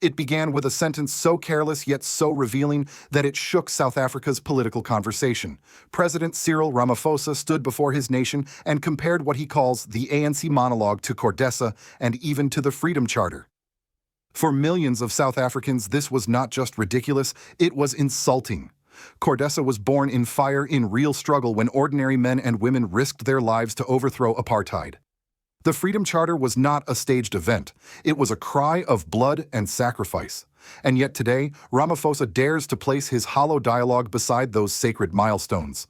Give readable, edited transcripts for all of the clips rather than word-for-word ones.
It began with a sentence so careless yet so revealing that it shook South Africa's political conversation. President Cyril Ramaphosa stood before his nation and compared what he calls the ANC Monologue to Cordessa and even to the Freedom Charter. For millions of South Africans, this was not just ridiculous, it was insulting. Cordessa was born in fire in real struggle when ordinary men and women risked their lives to overthrow apartheid. The Freedom Charter was not a staged event. It was a cry of blood and sacrifice. And yet today, Ramaphosa dares to place his hollow dialogue beside those sacred milestones.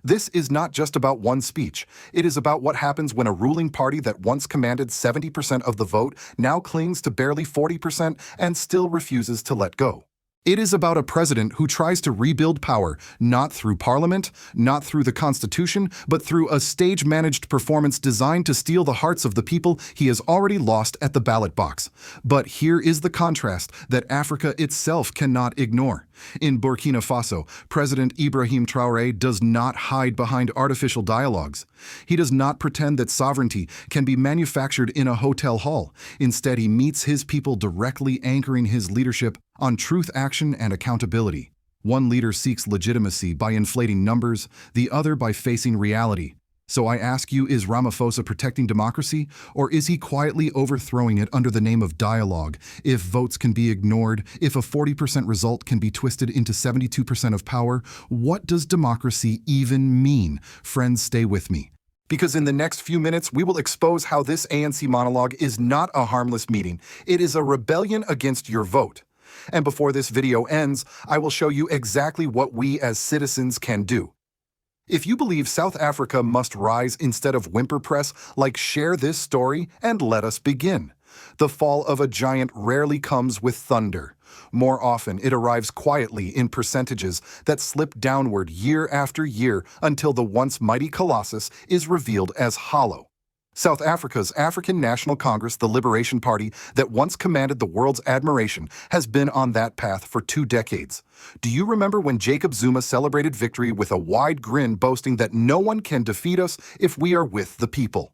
This is not just about one speech. It is about what happens when a ruling party that once commanded 70% of the vote now clings to barely 40% and still refuses to let go. It is about a president who tries to rebuild power, not through parliament, not through the Constitution, but through a stage-managed performance designed to steal the hearts of the people he has already lost at the ballot box. But here is the contrast that Africa itself cannot ignore. In Burkina Faso, President Ibrahim Traoré does not hide behind artificial dialogues. He does not pretend that sovereignty can be manufactured in a hotel hall. Instead, he meets his people directly, anchoring his leadership on truth, action, and accountability. One leader seeks legitimacy by inflating numbers, the other by facing reality. So I ask you, is Ramaphosa protecting democracy, or is he quietly overthrowing it under the name of dialogue? If votes can be ignored, if a 40% result can be twisted into 72% of power, what does democracy even mean? Friends, stay with me. Because in the next few minutes, we will expose how this ANC monologue is not a harmless meeting. It is a rebellion against your vote. And before this video ends, I will show you exactly what we as citizens can do. If you believe South Africa must rise instead of whimper press, share this story and let us begin. The fall of a giant rarely comes with thunder. More often, it arrives quietly in percentages that slip downward year after year until the once mighty colossus is revealed as hollow. South Africa's African National Congress, the Liberation Party that once commanded the world's admiration, has been on that path for 2 decades. Do you remember when Jacob Zuma celebrated victory with a wide grin, boasting that no one can defeat us if we are with the people?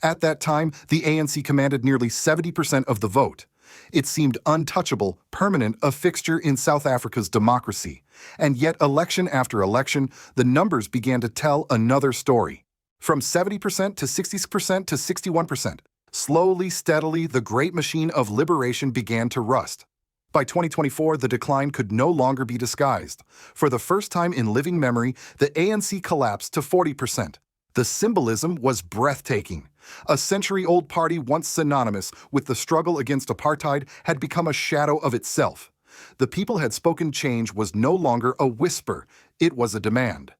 At that time, the ANC commanded nearly 70% of the vote. It seemed untouchable, permanent, a fixture in South Africa's democracy. And yet, election after election, the numbers began to tell another story. From 70% to 60% to 61%. Slowly, steadily, the great machine of liberation began to rust. By 2024, the decline could no longer be disguised. For the first time in living memory, the ANC collapsed to 40%. The symbolism was breathtaking. A century-old party once synonymous with the struggle against apartheid had become a shadow of itself. The people had spoken. Change was no longer a whisper, it was a demand.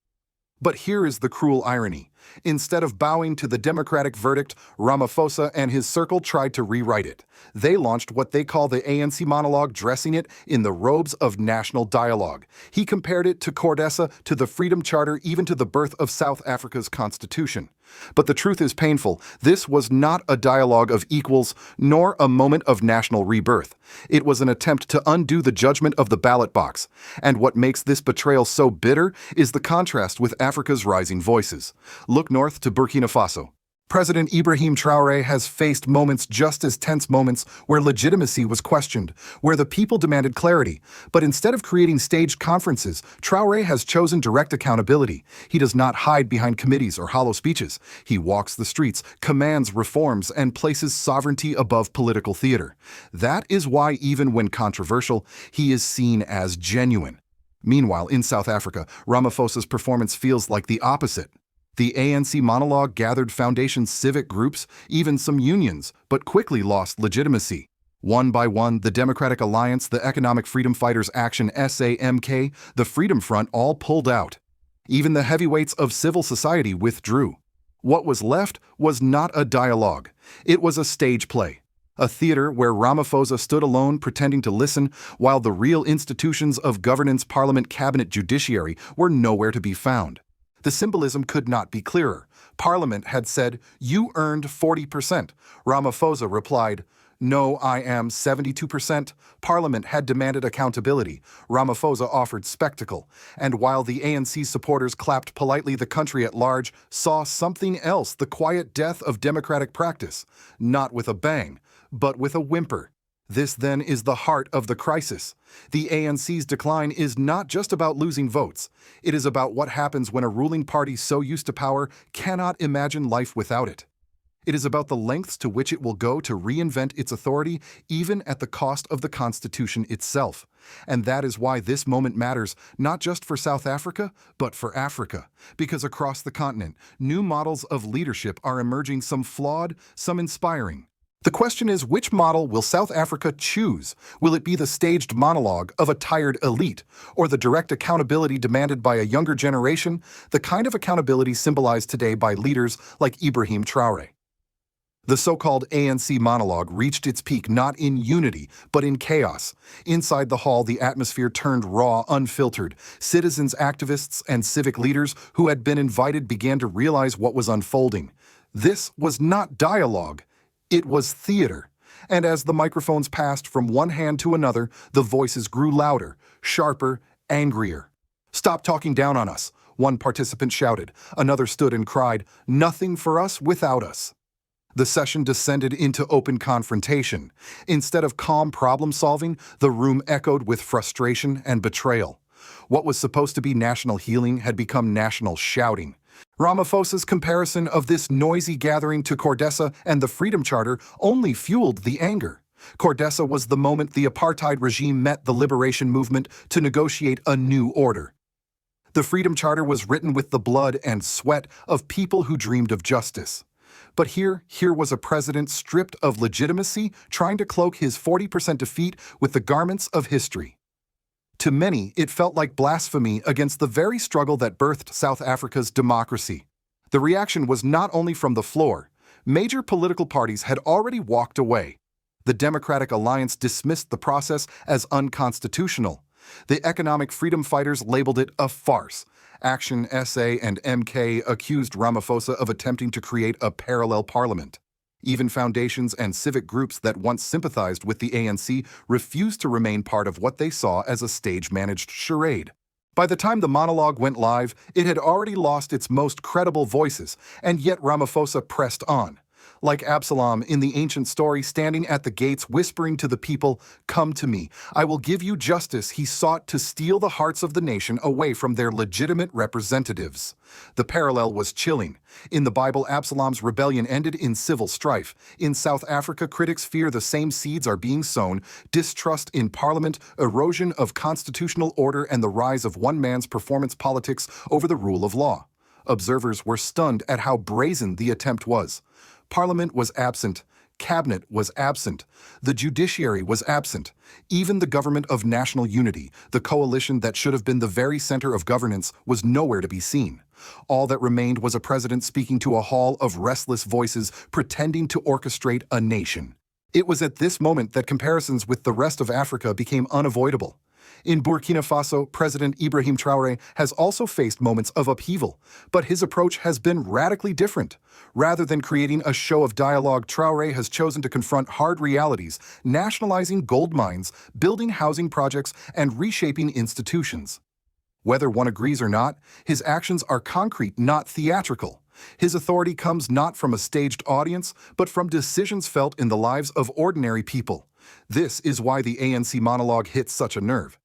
But here is the cruel irony. Instead of bowing to the democratic verdict, Ramaphosa and his circle tried to rewrite it. They launched what they call the ANC monologue, dressing it in the robes of national dialogue. He compared it to Cordessa, to the Freedom Charter, even to the birth of South Africa's constitution. But the truth is painful. This was not a dialogue of equals, nor a moment of national rebirth. It was an attempt to undo the judgment of the ballot box. And what makes this betrayal so bitter is the contrast with Africa's rising voices. Look north to Burkina Faso. President Ibrahim Traoré has faced moments just as tense, moments where legitimacy was questioned, where the people demanded clarity. But instead of creating staged conferences, Traoré has chosen direct accountability. He does not hide behind committees or hollow speeches. He walks the streets, commands reforms, and places sovereignty above political theater. That is why, even when controversial, he is seen as genuine. Meanwhile, in South Africa, Ramaphosa's performance feels like the opposite. The ANC monologue gathered foundation civic groups, even some unions, but quickly lost legitimacy. One by one, the Democratic Alliance, the Economic Freedom Fighters Action SAMK, the Freedom Front all pulled out. Even the heavyweights of civil society withdrew. What was left was not a dialogue. It was a stage play. A theater where Ramaphosa stood alone pretending to listen, while the real institutions of governance, parliament, cabinet, judiciary were nowhere to be found. The symbolism could not be clearer. Parliament had said, "You earned 40%. Ramaphosa replied, "No, I am 72%. Parliament had demanded accountability. Ramaphosa offered spectacle. And while the ANC supporters clapped politely, the country at large saw something else, the quiet death of democratic practice. Not with a bang, but with a whimper. This then is the heart of the crisis. The ANC's decline is not just about losing votes. It is about what happens when a ruling party so used to power cannot imagine life without it. It is about the lengths to which it will go to reinvent its authority, even at the cost of the Constitution itself. And that is why this moment matters, not just for South Africa, but for Africa. Because across the continent, new models of leadership are emerging, some flawed, some inspiring. The question is, which model will South Africa choose? Will it be the staged monologue of a tired elite, or the direct accountability demanded by a younger generation, the kind of accountability symbolized today by leaders like Ibrahim Traoré? The so-called ANC monologue reached its peak not in unity, but in chaos. Inside the hall, the atmosphere turned raw, unfiltered. Citizens, activists, and civic leaders who had been invited began to realize what was unfolding. This was not dialogue. It was theater. And as the microphones passed from one hand to another, the voices grew louder, sharper, angrier. "Stop talking down on us," one participant shouted. Another stood and cried, "Nothing for us without us." The session descended into open confrontation. Instead of calm problem-solving, the room echoed with frustration and betrayal. What was supposed to be national healing had become national shouting. Ramaphosa's comparison of this noisy gathering to Cordessa and the Freedom Charter only fueled the anger. Cordessa was the moment the apartheid regime met the liberation movement to negotiate a new order. The Freedom Charter was written with the blood and sweat of people who dreamed of justice. But here was a president stripped of legitimacy, trying to cloak his 40% defeat with the garments of history. To many, it felt like blasphemy against the very struggle that birthed South Africa's democracy. The reaction was not only from the floor. Major political parties had already walked away. The Democratic Alliance dismissed the process as unconstitutional. The economic freedom fighters labeled it a farce. Action SA and MK accused Ramaphosa of attempting to create a parallel parliament. Even foundations and civic groups that once sympathized with the ANC refused to remain part of what they saw as a stage-managed charade. By the time the monologue went live, it had already lost its most credible voices, and yet Ramaphosa pressed on. Like Absalom in the ancient story, standing at the gates whispering to the people, "Come to me, I will give you justice," he sought to steal the hearts of the nation away from their legitimate representatives. The parallel was chilling. In the Bible, Absalom's rebellion ended in civil strife. In South Africa, critics fear the same seeds are being sown: distrust in parliament, erosion of constitutional order, and the rise of one man's performance politics over the rule of law. Observers were stunned at how brazen the attempt was. Parliament was absent. Cabinet was absent. The judiciary was absent. Even the government of national unity, the coalition that should have been the very center of governance, was nowhere to be seen. All that remained was a president speaking to a hall of restless voices, pretending to orchestrate a nation. It was at this moment that comparisons with the rest of Africa became unavoidable. In Burkina Faso, President Ibrahim Traoré has also faced moments of upheaval, but his approach has been radically different. Rather than creating a show of dialogue, Traoré has chosen to confront hard realities, nationalizing gold mines, building housing projects, and reshaping institutions. Whether one agrees or not, his actions are concrete, not theatrical. His authority comes not from a staged audience, but from decisions felt in the lives of ordinary people. This is why the ANC monologue hit such a nerve.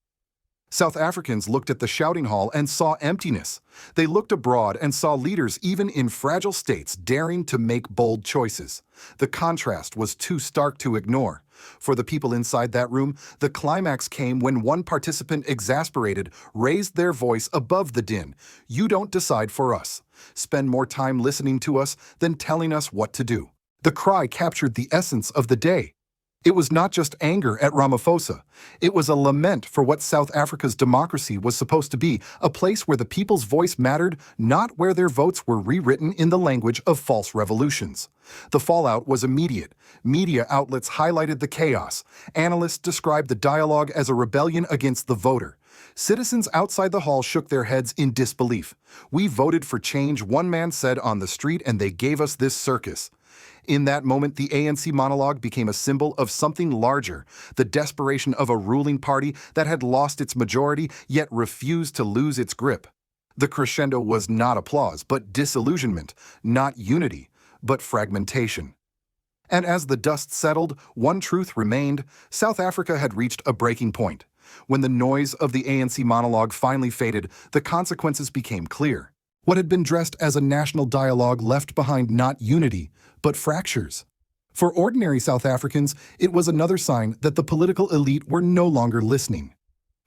South Africans looked at the shouting hall and saw emptiness. They looked abroad and saw leaders, even in fragile states, daring to make bold choices. The contrast was too stark to ignore. For the people inside that room, the climax came when one participant, exasperated, raised their voice above the din. "You don't decide for us. Spend more time listening to us than telling us what to do." The cry captured the essence of the day. It was not just anger at Ramaphosa. It was a lament for what South Africa's democracy was supposed to be, a place where the people's voice mattered, not where their votes were rewritten in the language of false revolutions. The fallout was immediate. Media outlets highlighted the chaos. Analysts described the dialogue as a rebellion against the voter. Citizens outside the hall shook their heads in disbelief. "We voted for change," one man said on the street, "and they gave us this circus." In that moment, the ANC monologue became a symbol of something larger, the desperation of a ruling party that had lost its majority yet refused to lose its grip. The crescendo was not applause, but disillusionment, not unity, but fragmentation. And as the dust settled, one truth remained: South Africa had reached a breaking point. When the noise of the ANC monologue finally faded, the consequences became clear. What had been dressed as a national dialogue left behind not unity, but fractures. For ordinary South Africans, it was another sign that the political elite were no longer listening.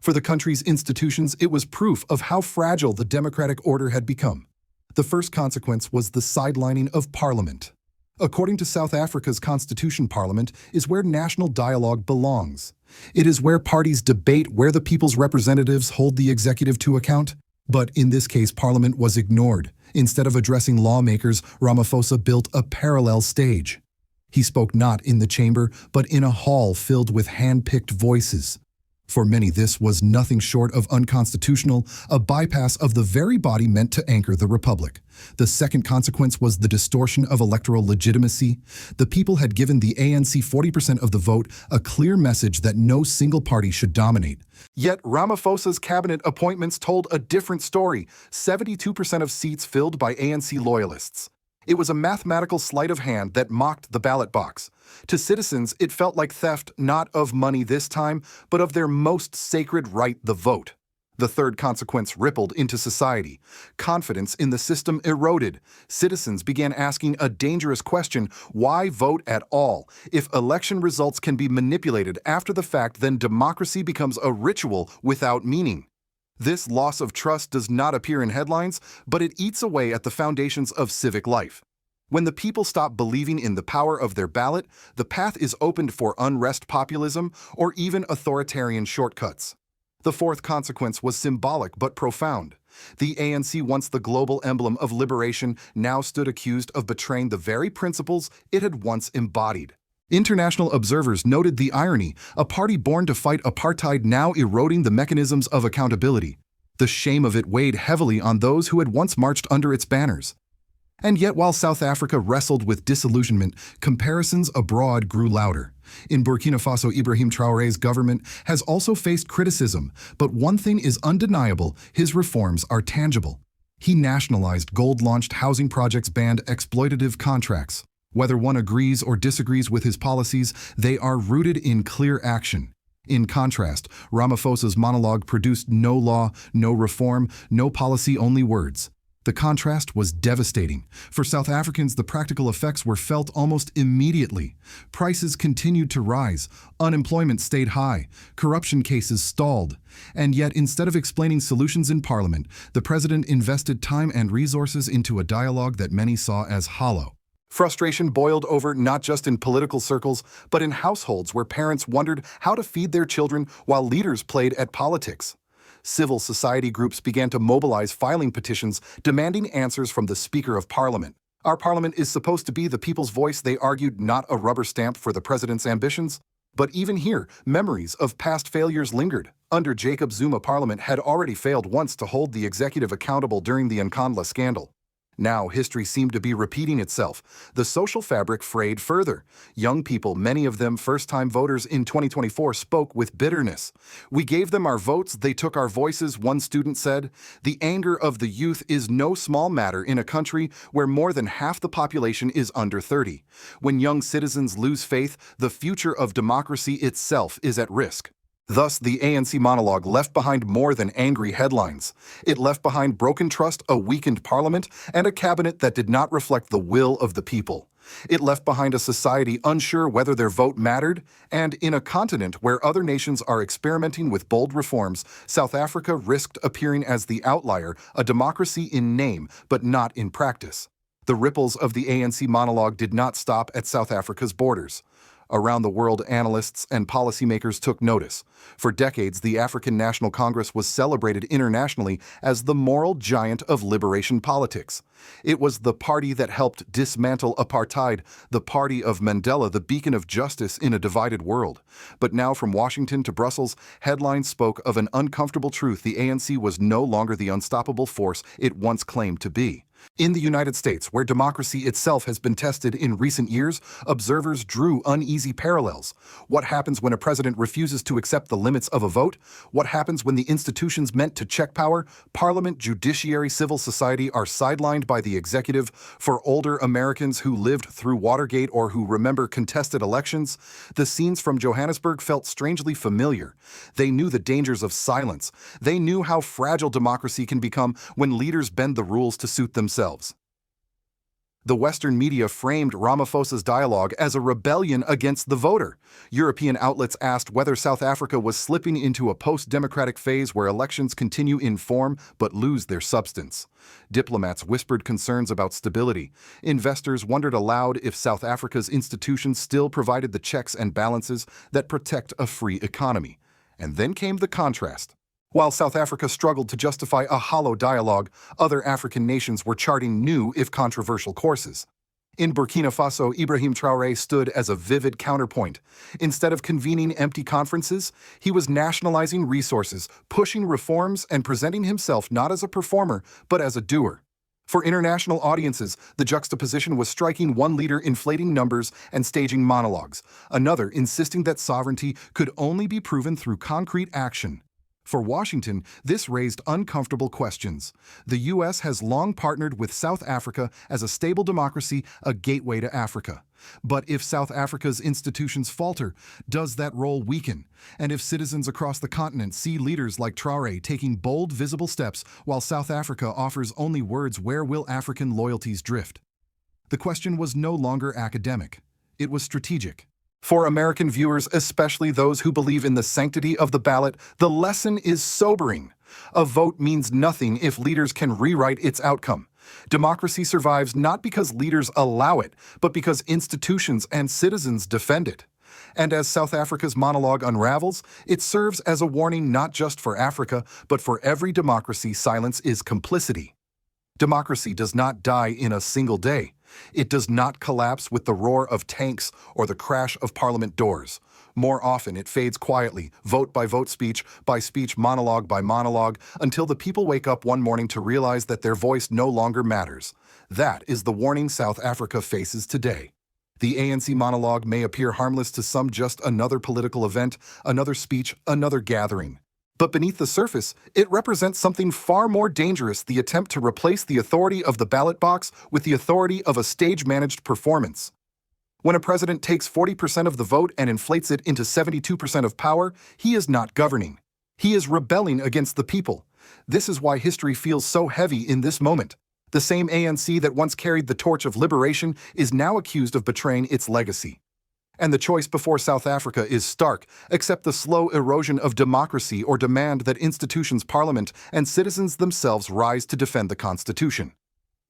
For the country's institutions, it was proof of how fragile the democratic order had become. The first consequence was the sidelining of parliament. According to South Africa's constitution, parliament is where national dialogue belongs. It is where parties debate, where the people's representatives hold the executive to account. But in this case, parliament was ignored. Instead of addressing lawmakers, Ramaphosa built a parallel stage. He spoke not in the chamber, but in a hall filled with hand-picked voices. For many, this was nothing short of unconstitutional, a bypass of the very body meant to anchor the republic. The second consequence was the distortion of electoral legitimacy. The people had given the ANC 40% of the vote, a clear message that no single party should dominate. Yet Ramaphosa's cabinet appointments told a different story: 72% of seats filled by ANC loyalists. It was a mathematical sleight of hand that mocked the ballot box. To citizens, it felt like theft, not of money this time, but of their most sacred right, the vote. The third consequence rippled into society. Confidence in the system eroded. Citizens began asking a dangerous question: why vote at all? If election results can be manipulated after the fact, then democracy becomes a ritual without meaning. This loss of trust does not appear in headlines, but it eats away at the foundations of civic life. When the people stop believing in the power of their ballot, the path is opened for unrest, populism, or even authoritarian shortcuts. The fourth consequence was symbolic but profound. The ANC, once the global emblem of liberation, now stood accused of betraying the very principles it had once embodied. International observers noted the irony: a party born to fight apartheid now eroding the mechanisms of accountability. The shame of it weighed heavily on those who had once marched under its banners. And yet, while South Africa wrestled with disillusionment, comparisons abroad grew louder. In Burkina Faso, Ibrahim Traoré's government has also faced criticism, but one thing is undeniable: his reforms are tangible. He nationalized gold-launched housing projects, banned exploitative contracts. Whether one agrees or disagrees with his policies, they are rooted in clear action. In contrast, Ramaphosa's monologue produced no law, no reform, no policy, only words. The contrast was devastating. For South Africans, the practical effects were felt almost immediately. Prices continued to rise, unemployment stayed high, corruption cases stalled. And yet, instead of explaining solutions in Parliament, the president invested time and resources into a dialogue that many saw as hollow. Frustration boiled over not just in political circles, but in households where parents wondered how to feed their children while leaders played at politics. Civil society groups began to mobilize, filing petitions demanding answers from the Speaker of Parliament. Our parliament is supposed to be the people's voice, they argued, not a rubber stamp for the president's ambitions. But even here, memories of past failures lingered. Under Jacob Zuma, Parliament had already failed once to hold the executive accountable during the Nkandla scandal. Now, history seemed to be repeating itself. The social fabric frayed further. Young people, many of them first-time voters in 2024, spoke with bitterness. "We gave them our votes, they took our voices," one student said. The anger of the youth is no small matter in a country where more than half the population is under 30. When young citizens lose faith, the future of democracy itself is at risk. Thus, the ANC monologue left behind more than angry headlines. It left behind broken trust, a weakened parliament, and a cabinet that did not reflect the will of the people. It left behind a society unsure whether their vote mattered, and in a continent where other nations are experimenting with bold reforms, South Africa risked appearing as the outlier, a democracy in name, but not in practice. The ripples of the ANC monologue did not stop at South Africa's borders. Around the world, analysts and policymakers took notice. For decades, the African National Congress was celebrated internationally as the moral giant of liberation politics. It was the party that helped dismantle apartheid, the party of Mandela, the beacon of justice in a divided world. But now, from Washington to Brussels, headlines spoke of an uncomfortable truth: the ANC was no longer the unstoppable force it once claimed to be. In the United States, where democracy itself has been tested in recent years, observers drew uneasy parallels. What happens when a president refuses to accept the limits of a vote? What happens when the institutions meant to check power, parliament, judiciary, civil society, are sidelined by the executive? For older Americans who lived through Watergate or who remember contested elections, the scenes from Johannesburg felt strangely familiar. They knew the dangers of silence. They knew how fragile democracy can become when leaders bend the rules to suit themselves. The Western media framed Ramaphosa's dialogue as a rebellion against the voter. European outlets asked whether South Africa was slipping into a post-democratic phase where elections continue in form but lose their substance. Diplomats whispered concerns about stability. Investors wondered aloud if South Africa's institutions still provided the checks and balances that protect a free economy. And then came the contrast. While South Africa struggled to justify a hollow dialogue, other African nations were charting new, if controversial, courses. In Burkina Faso, Ibrahim Traoré stood as a vivid counterpoint. Instead of convening empty conferences, he was nationalizing resources, pushing reforms, and presenting himself not as a performer, but as a doer. For international audiences, the juxtaposition was striking: one leader inflating numbers and staging monologues, another insisting that sovereignty could only be proven through concrete action. For Washington, this raised uncomfortable questions. The U.S. has long partnered with South Africa as a stable democracy, a gateway to Africa. But if South Africa's institutions falter, does that role weaken? And if citizens across the continent see leaders like Traore taking bold, visible steps while South Africa offers only words, where will African loyalties drift? The question was no longer academic. It was strategic. For American viewers, especially those who believe in the sanctity of the ballot, the lesson is sobering. A vote means nothing if leaders can rewrite its outcome. Democracy survives not because leaders allow it, but because institutions and citizens defend it. And as South Africa's monologue unravels, it serves as a warning not just for Africa, but for every democracy. Silence is complicity. Democracy does not die in a single day. It does not collapse with the roar of tanks or the crash of parliament doors. More often, it fades quietly, vote by vote, speech by speech, monologue by monologue, until the people wake up one morning to realize that their voice no longer matters. That is the warning South Africa faces today. The ANC monologue may appear harmless to some, just another political event, another speech, another gathering. But beneath the surface, it represents something far more dangerous: the attempt to replace the authority of the ballot box with the authority of a stage-managed performance. When a president takes 40% of the vote and inflates it into 72% of power, he is not governing. He is rebelling against the people. This is why history feels so heavy in this moment. The same ANC that once carried the torch of liberation is now accused of betraying its legacy. And the choice before South Africa is stark: accept the slow erosion of democracy or demand that institutions, parliament, and citizens themselves rise to defend the Constitution.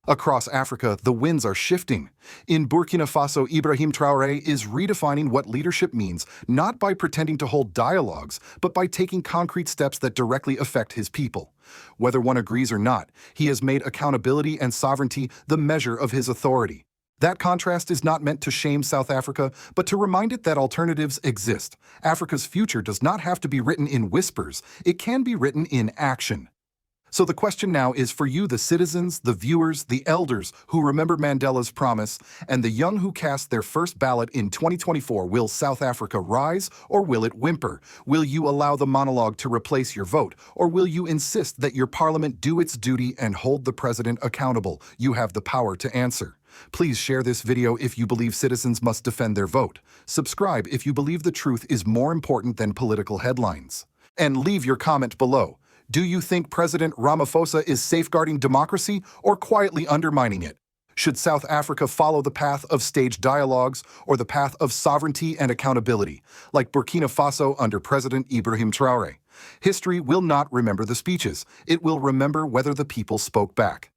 Across Africa, the winds are shifting. In Burkina Faso, Ibrahim Traoré is redefining what leadership means, not by pretending to hold dialogues, but by taking concrete steps that directly affect his people. Whether one agrees or not, he has made accountability and sovereignty the measure of his authority. That contrast is not meant to shame South Africa, but to remind it that alternatives exist. Africa's future does not have to be written in whispers. It can be written in action. So the question now is for you, the citizens, the viewers, the elders who remember Mandela's promise, and the young who cast their first ballot in 2024. Will South Africa rise, or will it whimper? Will you allow the monologue to replace your vote, or will you insist that your parliament do its duty and hold the president accountable? You have the power to answer. Please share this video if you believe citizens must defend their vote. Subscribe if you believe the truth is more important than political headlines. And leave your comment below. Do you think President Ramaphosa is safeguarding democracy or quietly undermining it? Should South Africa follow the path of staged dialogues or the path of sovereignty and accountability, like Burkina Faso under President Ibrahim Traoré? History will not remember the speeches. It will remember whether the people spoke back.